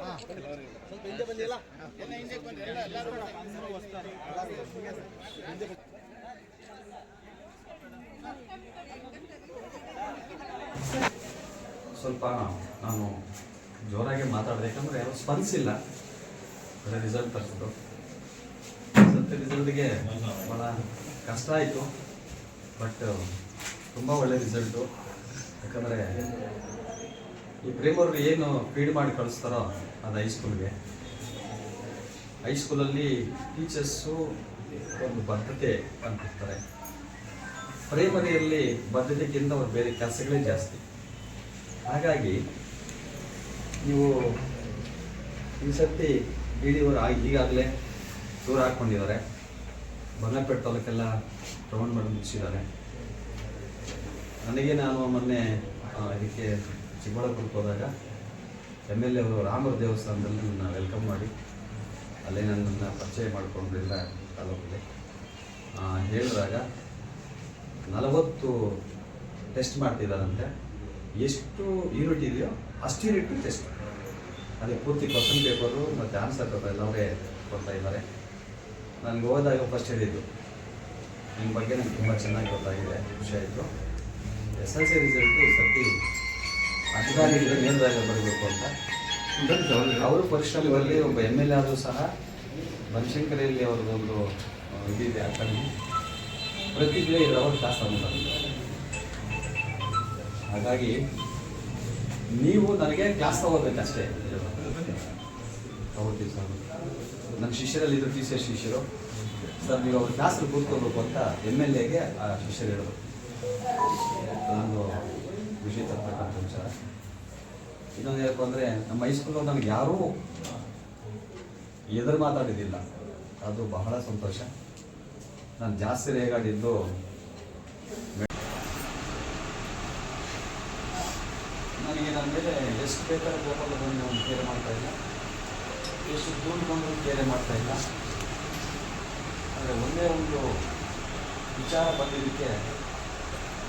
ಸ್ವಲ್ಪ ಹಿಂದೆ ಬಂದಿಲ್ಲ ಹಿಂದೆ ಬಂದ್ರೆ ಎಲ್ಲರೂ ಸ್ವಲ್ಪ ನಾನು ಜೋರಾಗಿ ಮಾತಾಡಿದೆ, ಯಾಕಂದರೆ ಯಾರು ಸ್ಪಂದಿಸಿಲ್ಲ. ಒಳ್ಳೆ ರಿಸಲ್ಟ್ ತರಿಸಿದ್ರು. ರಿಸಲ್ಟ್ಗೆ ಭಾಳ ಕಷ್ಟ ಆಯಿತು, ಬಟ್ ತುಂಬ ಒಳ್ಳೆ ರಿಸಲ್ಟು. ಯಾಕಂದರೆ ಈ ಪ್ರೇಮವ್ರು ಏನು ಫೀಡ್ ಮಾಡಿ ಕಳಿಸ್ತಾರೋ ಅದು ಹೈಸ್ಕೂಲಲ್ಲಿ ಟೀಚರ್ಸು ಒಂದು ಬದ್ಧತೆ ಅಂತಿರ್ತಾರೆ. ಪ್ರೈಮರಿಯಲ್ಲಿ ಬದ್ಧತೆಗಿಂತ ಅವ್ರು ಬೇರೆ ಕೆಲಸಗಳೇ ಜಾಸ್ತಿ. ಹಾಗಾಗಿ ನೀವು ಈ ಸರ್ತಿ ಇಡಿಯವರು ಈಗಾಗಲೇ ದೂರ ಹಾಕ್ಕೊಂಡಿದ್ದಾರೆ. ಬಂಗಾರಪೇಟೆ ತಾಲೂಕೆಲ್ಲ ರೌಂಡ್ ಮಾಡಿ ಮುಗಿಸಿದ್ದಾರೆ. ನನಗೆ ನಾನು ಮೊನ್ನೆ ಇದಕ್ಕೆ ಚಿಕ್ಕಬಳ್ಳಾಪುರಕ್ಕೆ ಹೋದಾಗ MLA ಅವರು ರಾಮರ ದೇವಸ್ಥಾನದಲ್ಲಿ ನನ್ನ ವೆಲ್ಕಮ್ ಮಾಡಿ ಅಲ್ಲೇ ನನ್ನನ್ನು ಪರಿಚಯ ಮಾಡಿಕೊಂಡು ಎಲ್ಲ ತಾಲೂಕಲ್ಲಿ ಹೇಳಿದಾಗ 40 ಟೆಸ್ಟ್ ಮಾಡ್ತಿದ್ದಾರಂತೆ. ಎಷ್ಟು ಯೂನಿಟ್ ಇದೆಯೋ ಅಷ್ಟು ಯೂನಿಟ್ ಟೆಸ್ಟ್, ಅದೇ ಪೂರ್ತಿ ಕ್ವಶನ್ ಪೇಪರು ಮತ್ತು ಆನ್ಸರ್ ಪೇಪರ್ ಎಲ್ಲ ಅವರೇ ಕೊಡ್ತಾ ಇದ್ದಾರೆ. ನನಗೆ ಹೋದಾಗ ಫಸ್ಟ್ ಹೇಳಿದ್ದು, ನಿಮ್ಮ ಬಗ್ಗೆ ನನಗೆ ತುಂಬ ಚೆನ್ನಾಗಿ ಗೊತ್ತಾಗಿದೆ, ಖುಷಿ ಆಯಿತು. SLC ರಿಸಲ್ಟು ಈ ಸರ್ತಿ ಅಧಿಕಾರಿಗಳಿಗೆ ಮೇಲ್ದಾಗ ಬರಬೇಕು ಅಂತ ಅವರು ಪರಿಶ್ರಮದಲ್ಲಿ ಒಬ್ಬ MLA ಆದರೂ ಸಹ ಬನಶಂಕರಿಯಲ್ಲಿ ಅವ್ರದ್ದೊಂದು ಇದಿದೆ ಅಕಾಡೆಮಿ, ಪ್ರತಿ ತಿಂಗಳು 2 ಅವರ್ ಕ್ಲಾಸ್ ತಗೊಂಡಿದ್ದಾರೆ. ಹಾಗಾಗಿ ನೀವು ನನಗೆ ಕ್ಲಾಸ್ ತಗೋಬೇಕಷ್ಟೇ. ತಗೋತೀವಿ ಸರ್, ನನ್ನ ಶಿಷ್ಯರಲ್ಲಿ ಇದ್ರು TCS ಶಿಷ್ಯರು, ಸರ್ ನೀವು ಅವ್ರ ಕ್ಲಾಸಲ್ಲಿ ಕೂತ್ಕೋಬೇಕು ಅಂತ MLAಗೆ ಆ ಶಿಷ್ಯರು ಹೇಳೋದು. ನಾನು ವಿಷಯ ತರ್ತಕ್ಕಂಥ ವಿಚಾರ. ಇನ್ನೊಂದು ಹೇಳಬೇಕು ಅಂದರೆ, ನಮ್ಮ ಹೈಸ್ಕೂಲಲ್ಲಿ ನನಗೆ ಯಾರೂ ಎದುರು ಮಾತಾಡಿದ್ದಿಲ್ಲ, ಅದು ಬಹಳ ಸಂತೋಷ. ನಾನು ಜಾಸ್ತಿ ರೇಗಾಡಿದ್ದು ನನಗೆ ನನ್ನ ಮೇಲೆ ಎಷ್ಟು ಬೇಕಾದ್ರೆ ಗೋಪಾಲ ಬಂದು ಒಂದು ಕೇರೆ ಮಾಡ್ತಾಯಿಲ್ಲ, ಎಷ್ಟು ದುಡ್ಡು ಬಂದು ಕೇರೆ ಮಾಡ್ತಾಯಿಲ್ಲ. ಆದರೆ ಒಂದೇ ಒಂದು ವಿಚಾರ ಬಂದಿದ್ದಕ್ಕೆ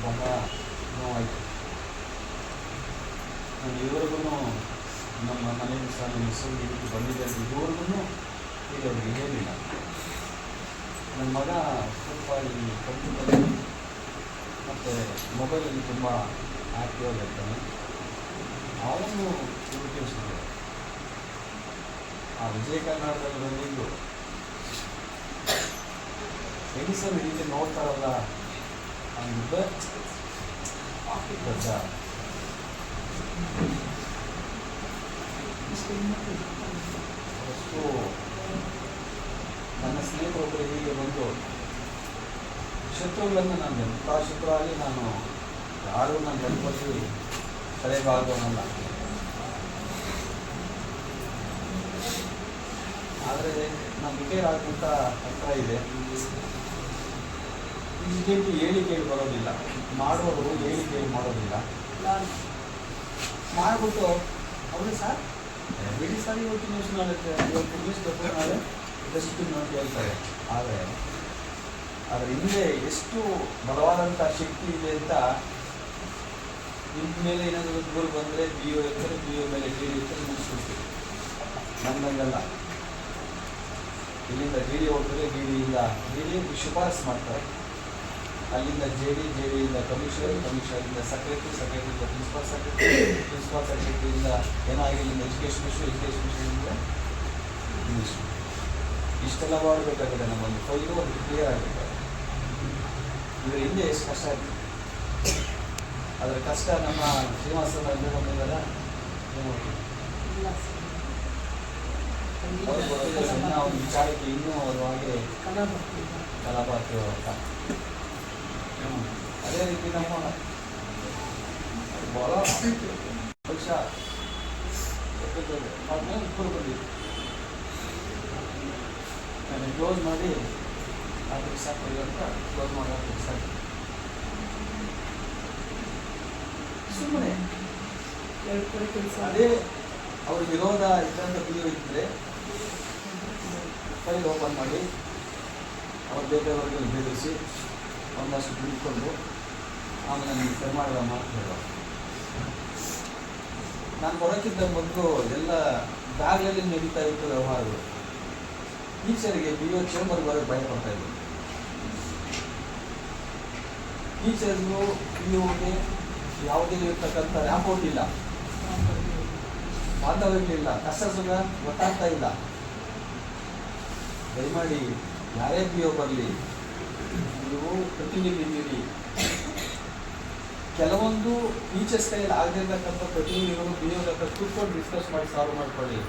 ಬಹಳ ನೋವಾಯಿತು. ನಾನು ಇದುವರೆಗೂ ನಮ್ಮ ಮನೆಯಲ್ಲಿ ಸಹ ನಮ್ಮ ಹೆಸರು ಇದಕ್ಕೆ ಬಂದಿದೆ ಅಂತ ಇದುವರೆಗೂ ಈಗ ಅವ್ರಿಗೆ ಹೇಳಿಲ್ಲ. ನನ್ನ ಮಗ ಸ್ವಲ್ಪ ಈ ಕಂಪ್ಯೂಟರ್ ಮತ್ತು ಮೊಬೈಲಲ್ಲಿ ತುಂಬ ಆ್ಯಕ್ಟಿವ್ ಆಗಿರ್ತಾನೆ. ಅವನು ತಿಳಿಸ್ತಾರೆ, ಆ ವಿಜಯ ಕರ್ನಾಟಕದಲ್ಲಿ ಬಂದಿದ್ದು ಹೆಂಗಸರು ಈ ರೀತಿ ನೋಡ್ತಾರಲ್ಲ ಅಂದ ದೊಡ್ಡ ಅಷ್ಟು. ನನ್ನ ಸ್ನೇಹಿತರೊಬ್ಬರು ಹೀಗೆ ಬಂದು ಶತ್ರುಗಳನ್ನು ನಾನು ಎಂಥ ಶತ್ರುವಾಗಿ ನಾನು ಯಾರು ನನ್ನ ನೆನಪಲ್ಲಿ ತಲೆಬಾರ್ದವನಲ್ಲ. ಆದರೆ ನಮ್ಮ ರಿಟೈರ್ ಆಗುವಂಥ ಹತ್ರ ಇದೆ. ಈಗೇನು ಹೇಳಿ ಕೇಳಿ ಬರೋದಿಲ್ಲ, ಮಾಡೋರು ಹೇಳಿ ಕೇಳಿ ಮಾಡೋದಿಲ್ಲ. ಮಾಡಿಬಿಟ್ಟು ಅವರು ಸರ್ ಬಿಡಿ ಸರ್ ಇವತ್ತು ನ್ಯೂಸ್ ಮಾಡುತ್ತೆ, ಇವತ್ತು ನ್ಯೂಸ್ ಪೇಪರ್ ನಾಳೆ ಎಷ್ಟು ನೋಡಿ ಹೇಳ್ತಾರೆ. ಆದರೆ ಅದರ ಹಿಂದೆ ಎಷ್ಟು ಬಲವಾದಂಥ ಶಕ್ತಿ ಇದೆ ಅಂತ, ನಿಮ್ಮ ಮೇಲೆ ಏನಾದರೂ ದೂರ ಬಂದರೆ BO ಇರ್ತಾರೆ, BO ಮೇಲೆ DD ಇರ್ತಾರೆ, ಮುಗಿಸ್ಬಿಡ್ತೀವಿ. ನಮ್ಮಂಗಲ್ಲ, ಇಲ್ಲಿಂದ DD ಹೋಗ್ತಾರೆ, DD ಶಿಫಾರಸು ಮಾಡ್ತಾರೆ, ಅಲ್ಲಿಂದ JDಯಿಂದ ಕಮಿಷನರಿಂದ ಸೆಕ್ರೆಟರಿಯಿಂದ ಪ್ರಿನ್ಸಿಪಾಲ್ ಸೆಕ್ರೆಟರಿಯಿಂದ ಏನಾಗಿಲ್ಲಿಂದ ಎಜುಕೇಷನ್ ಮಿನಿಸ್ಟ್ರಿಂದ ಮಿನಿಸ್ಟ್ರಿ. ಇಷ್ಟೆಲ್ಲ ಮಾಡಬೇಕಾಗಿದೆ. ನಮ್ಮೊಂದು ಫೈಲು ಒಂದು ಕ್ಲಿಯರ್ ಆಗಬೇಕಾಗುತ್ತೆ. ಇದರ ಹಿಂದೆ ಎಷ್ಟು ಕಷ್ಟ ಆಗ್ತದೆ. ಅದರ ಕಷ್ಟ ನಮ್ಮ ಶ್ರೀನಿವಾಸನ ಬಂದಿದ್ದಾರೆ. ಒಂದು ವಿಚಾರಕ್ಕೆ ಇನ್ನೂ ಅವರು ಹಾಗೆ ಕಲಾಪಾತ್ರ ಅಂತ. ಅದೇ ರೀತಿ ನಮ್ಮ ಭಾಳ ವರ್ಷ ಬಂದಿತ್ತು. ನಾನು ಕ್ಲೋಸ್ ಮಾಡಿ ಅದಕ್ಕೆ ಸಾಕು ಅಂತ ಕ್ಲೋಸ್ ಮಾಡೋಕ್ಕೆ ಸಾಕು. ಸುಮ್ಮನೆ ಅದೇ ಅವ್ರ ವಿರೋಧ ಇದ್ದಂಥ BO ಇದ್ದರೆ ಫೈಲ್ ಓಪನ್ ಮಾಡಿ ಅವ್ರು ಬೇಕಾದವ್ರಿಗೆ ಬೆದರಿಸಿ ಒಂದಷ್ಟು ಬಿಟ್ಕೊಂಡು ಆಮೇಲೆ ನನಗೆ ಸರಿ ಮಾಡಿದ ಮಾತು ಹೇಳೋ. ನಾನು ಬರೋಕ್ಕಿಂತ ಮೊದಲು ಎಲ್ಲ ಜಾಗದಲ್ಲಿ ನಡೀತಾ ಇತ್ತು ವ್ಯವಹಾರಗಳು. ಟೀಚರ್ಗೆ ಬಿ ಒ ಚೇಂಬರ್ ಬರೋಕ್ಕೆ ಭಯ ಪಡ್ತಾ ಇದ್ರು. ಟೀಚರ್ಸ್ಗೂ ಪಿ ಒಗೆ ಯಾವುದೇ ಇರ್ತಕ್ಕಂಥ ರ್ಯಾಪೋರ್ಟ್ ಇಲ್ಲ, ಬಾಂಧವ್ಯ ಇಲ್ಲ, ಕಷ್ಟ ಸುಖ ಗೊತ್ತಾಗ್ತಾ ಇಲ್ಲ. ದಯಮಾಡಿ ಯಾರೇ ಪಿ ಒ ಬರಲಿ, ನೀವು ಪ್ರತಿನಿಧಿ ನೀಡಿ. ಕೆಲವೊಂದು ಟೀಚರ್ಸ್ ಕೈಯಲ್ಲಿ ಆಗದಿರ್ತಕ್ಕಂಥ ಪ್ರತಿನಿಧಿಗಳು ಬಿ ಒ ಹತ್ರ ಕೂತ್ಕೊಂಡು ಡಿಸ್ಕಸ್ ಮಾಡಿ ಸಾಲ್ವ್ ಮಾಡ್ಕೊಳ್ಳಿ.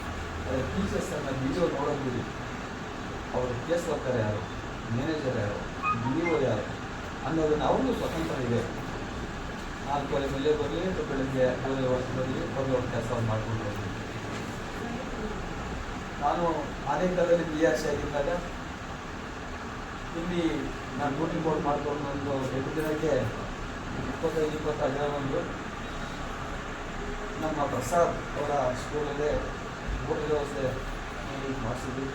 ಟೀಚರ್ಸನ್ನು ಬಿ ಒ ನೋಡೋದಿರಿ, ಅವರು ಕೇಸ್ ವರ್ಕರ್ ಯಾರು, ಮ್ಯಾನೇಜರ್ ಯಾರು, ಬಿ ಒ ಯಾರು ಅನ್ನೋದನ್ನು ಅವ್ರಿಗೂ ಸ್ವತಂತ್ರ ಇದೆ. 4 ಮೇಲೆ ಬರಲಿ ಅಥವಾ ಬೆಳಗ್ಗೆ 9 ವರ್ಷದಲ್ಲಿ ಒಂದು ಕೆಲಸವನ್ನು ಮಾಡಿಕೊಂಡು ಹೋಗಿ. ನಾನು ಅದೇ ಕಾಲದಲ್ಲಿ ಬಿ ಆರ್ ಸಿ ಆಗಿದ್ದಾಗ ಇಲ್ಲಿ ನಾನು ಡ್ಯೂಟಿ ಬೋರ್ಡ್ ಮಾಡ್ಕೊಂಡು ಒಂದು 8 ದಿನಕ್ಕೆ 25-20 ಜನ ಬಂದು ನಮ್ಮ ಪ್ರಸಾದ್ ಅವರ ಸ್ಕೂಲಲ್ಲೇ ಊಟದ ವ್ಯವಸ್ಥೆ ಮಾಡಿಸಿದ್ವಿ.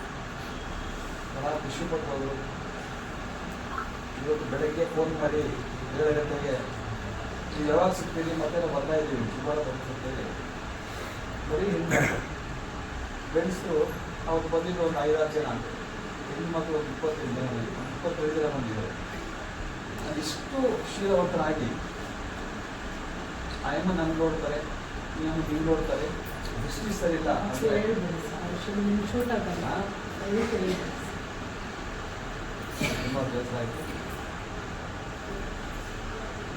ಬಹಳ ಖುಷಿಪಟ್ಟು ಅವರು ಇವತ್ತು ಬೆಳಗ್ಗೆ ಫೋನ್ ಮಾಡಿ 7 ಗಂಟೆಗೆ ನೀವು ಯಾವಾಗ ಸಿಗ್ತೀರಿ ಮತ್ತೆ ನಾವು ಬರ್ತಾ ಇದ್ದೀವಿ ಸುಮಾರು ಸಿಗ್ತೀವಿ. ಬರೀ ಫ್ರೆಂಡ್ಸು ಅವತ್ತು ಬಂದಿದ್ದು ಒಂದು 5-6 ಜನ, ಹೆಣ್ಮಕ್ಳು ಒಂದು 25 ಜನ ಬಂದಿದ್ದಾರೆ. ಅದಿಷ್ಟು ಶೀಲವಂತನಾಗಿ ಆಯಮ್ಮ ನಮ್ಗೆ ನೋಡ್ತಾರೆ, ಇನ್ನೊಂದು ನೀವು ನೋಡ್ತಾರೆ, ದೃಷ್ಟಿ ಸರಿ ಇಲ್ಲ ತುಂಬ ಬೇಸರ ಆಯಿತು.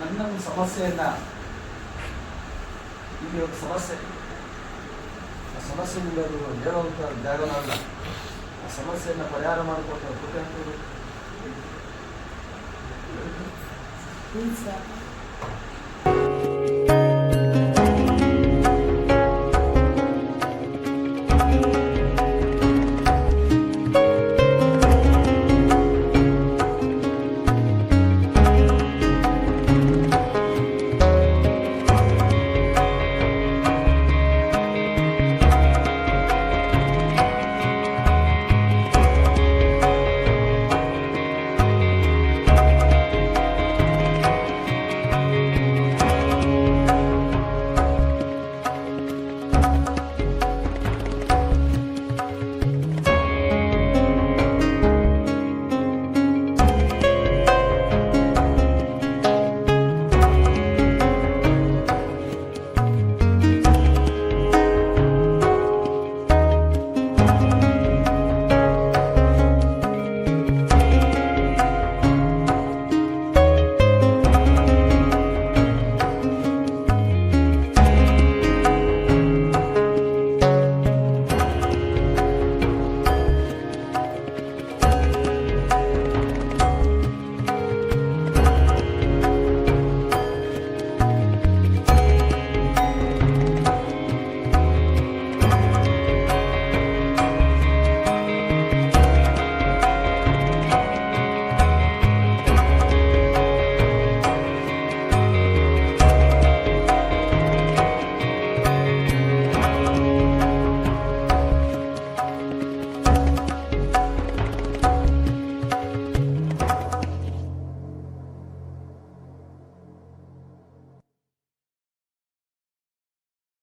ನನ್ನ ಒಂದು ಸಮಸ್ಯೆಯನ್ನು ಇಲ್ಲಿ ಒಂದು ಸಮಸ್ಯೆ, ಆ ಸಮಸ್ಯೆಯಿಂದ ಅದು ಹೇಳುವಂಥ ಜಾಗವಲ್ಲ. ಆ ಸಮಸ್ಯೆಯನ್ನು ಪರಿಹಾರ ಮಾಡಿಕೊಟ್ಟು ಕೃತಜ್ಞರು.